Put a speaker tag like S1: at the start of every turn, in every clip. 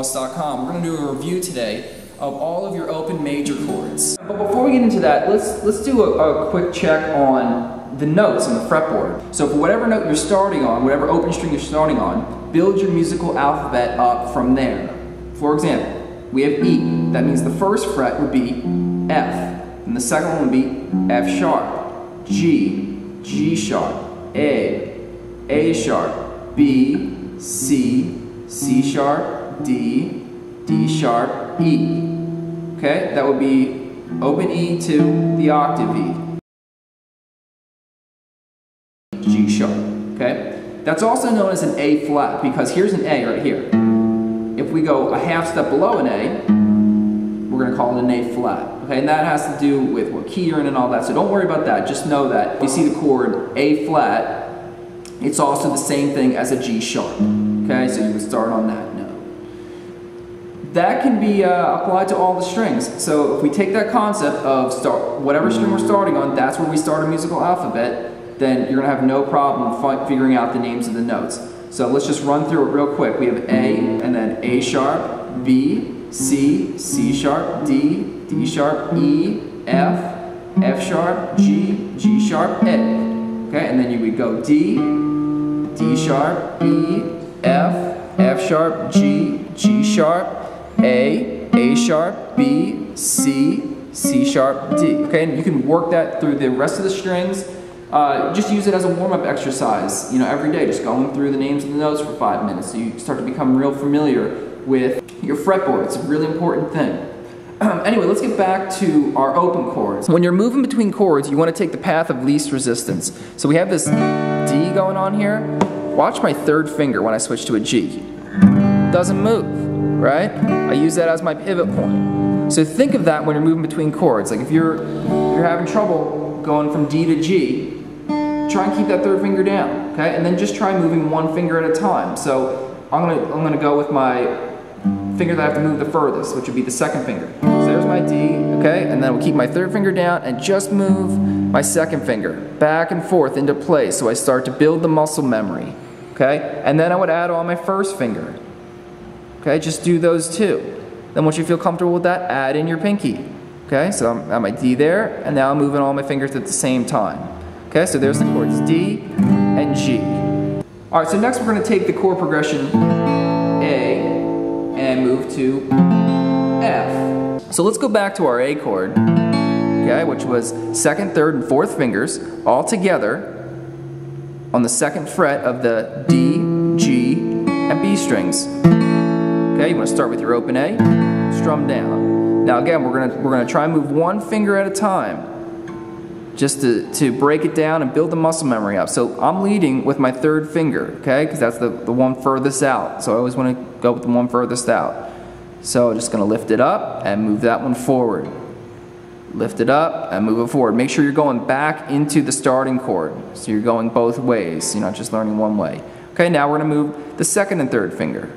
S1: floss.com. We're going to do a review today of all of your open major chords. But before we get into that, let's do a quick check on the notes on the fretboard. So for whatever note you're starting on, whatever open string you're starting on, build your musical alphabet up from there. For example, we have E. That means the first fret would be F, and the second one would be F sharp, G, G sharp, A sharp, B, C, C sharp, D, D sharp, E. Okay, that would be open E to the octave E. G sharp, okay? That's also known as an A flat because here's an A right here. If we go a half step below an A, we're going to call it an A flat. Okay, and that has to do with what key you're in and all that, so don't worry about that. Just know that if you see the chord A flat, it's also the same thing as a G sharp. Okay, so you would start on that note. That can be applied to all the strings. So if we take that concept of whatever string we're starting on, that's where we start a musical alphabet, then you're going to have no problem figuring out the names of the notes. So let's just run through it real quick. We have A, and then A sharp, B, C, C sharp, D, D sharp, E, F, F sharp, G, G sharp, A. Okay, and then you would go D, D sharp, E, F, F sharp, G, G sharp, A sharp, B, C, C sharp, D. Okay, and you can work that through the rest of the strings. Just use it as a warm-up exercise, you know, every day, just going through the names of the notes for 5 minutes so you start to become real familiar with your fretboard. It's a really important thing. Anyway, let's get back to our open chords. When you're moving between chords, you want to take the path of least resistance. So we have this D going on here. Watch my third finger when I switch to a G. Doesn't move, right? I use that as my pivot point. So think of that when you're moving between chords. Like if you're having trouble going from D to G, try and keep that third finger down, okay? And then just try moving one finger at a time. So I'm gonna go with my finger that I have to move the furthest, which would be the second finger. So there's my D, okay? And then we'll keep my third finger down and just move my second finger back and forth into place so I start to build the muscle memory, okay? And then I would add on my first finger, okay? Just do those two. Then once you feel comfortable with that, add in your pinky, okay? So I'm at my D there, and now I'm moving all my fingers at the same time. Okay, so there's the chords D and G. Alright, so next we're going to take the chord progression A and move to F. So let's go back to our A chord, okay, which was second, third, and fourth fingers all together on the second fret of the D, G, and B strings. Okay, you want to start with your open A, strum down. Now again, we're gonna try and move one finger at a time, just to break it down and build the muscle memory up. So I'm leading with my third finger, okay, because that's the one furthest out. So I always want to go with the one furthest out. So I'm just going to lift it up and move that one forward. Lift it up and move it forward. Make sure you're going back into the starting chord. So you're going both ways, you're not just learning one way. Okay, now we're going to move the second and third finger.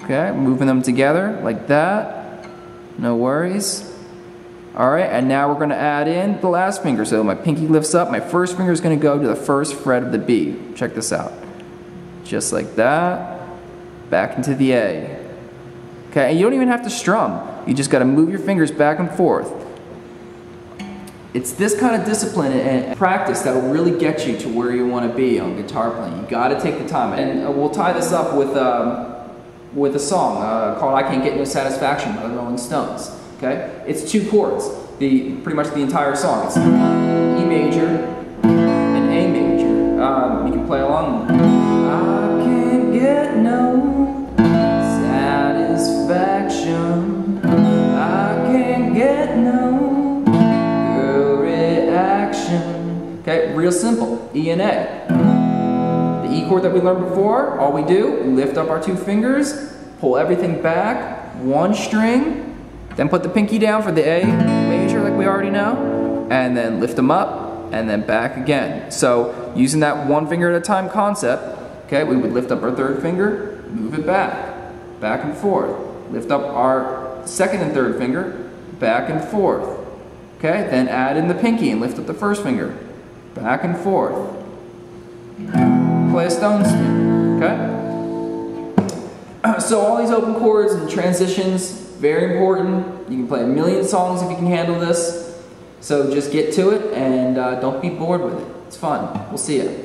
S1: Okay, moving them together like that. No worries. Alright, and now we're going to add in the last finger. So my pinky lifts up, my first finger is going to go to the first fret of the B. Check this out. Just like that, back into the A. Okay, and you don't even have to strum. You just got to move your fingers back and forth. It's this kind of discipline and practice that will really get you to where you want to be on guitar playing. You got to take the time. And we'll tie this up with a song called I Can't Get No Satisfaction by the Rolling Stones. Okay? It's two chords, pretty much the entire song. It's E major and A major. You can play along. I can't get no satisfaction. I can't get no girl reaction. Okay, real simple. E and A. The E chord that we learned before, all we do, lift up our two fingers, pull everything back, one string, then put the pinky down for the A major like we already know, and then lift them up, and then back again. So using that one finger at a time concept, okay, we would lift up our third finger, move it back and forth. Lift up our second and third finger, back and forth. Okay, then add in the pinky and lift up the first finger, back and forth. Play a Stones tune, okay? So all these open chords and transitions, very important. You can play a million songs if you can handle this. So just get to it and don't be bored with it. It's fun. We'll see you.